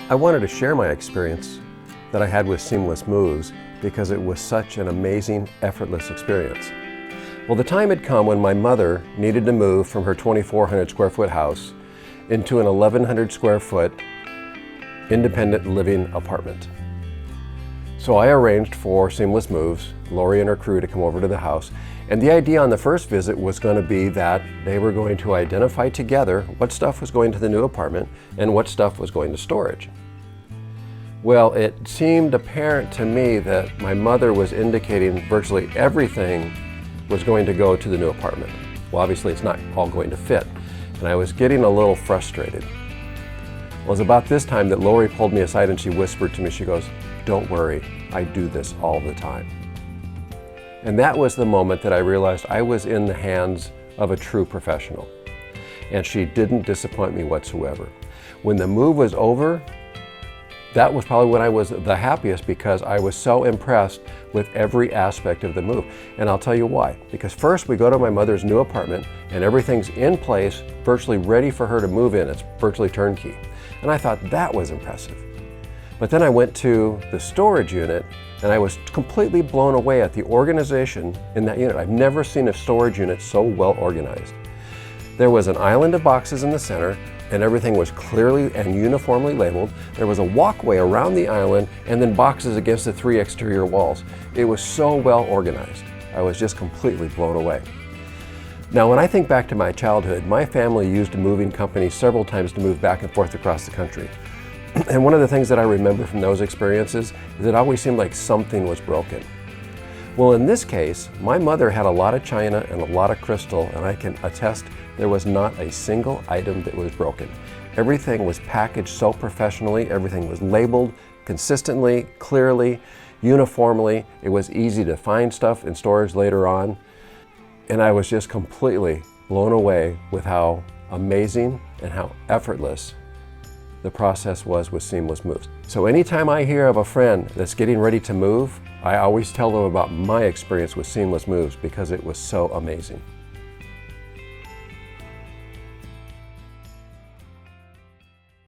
I wanted to share my experience that I had with seamless moves because it was such an amazing, effortless experience. Well, the time had come when my mother needed to move from her 2,400 square foot house into an 1,100 square foot independent living apartment. So I arranged for Seamless Moves, Lori and her crew, to come over to the house. And the idea on the first visit was going to be that they were going to identify together what stuff was going to the new apartment and what stuff was going to storage. Well, it seemed apparent to me that my mother was indicating virtually everything was going to go to the new apartment. Well, obviously it's not all going to fit, and I was getting a little frustrated. Well, it was about this time that Lori pulled me aside and she whispered to me, she goes, "Don't worry, I do this all the time." And that was the moment that I realized I was in the hands of a true professional. And she didn't disappoint me whatsoever. When the move was over, that was probably when I was the happiest because I was so impressed with every aspect of the move. And I'll tell you why. Because first we go to my mother's new apartment and everything's in place, virtually ready for her to move in. It's virtually turnkey. And I thought that was impressive. But then I went to the storage unit and I was completely blown away at the organization in that unit. I've never seen a storage unit so well organized. There was an island of boxes in the center and everything was clearly and uniformly labeled. There was a walkway around the island and then boxes against the 3 exterior walls. It was so well organized. I was just completely blown away. Now, when I think back to my childhood, my family used a moving company several times to move back and forth across the country. And one of the things that I remember from those experiences is it always seemed like something was broken. Well, in this case, my mother had a lot of china and a lot of crystal, and I can attest there was not a single item that was broken. Everything was packaged so professionally, everything was labeled consistently, clearly, uniformly. It was easy to find stuff in storage later on. And I was just completely blown away with how amazing and how effortless the process was with Seamless Moves. So anytime I hear of a friend that's getting ready to move, I always tell them about my experience with Seamless Moves because it was so amazing.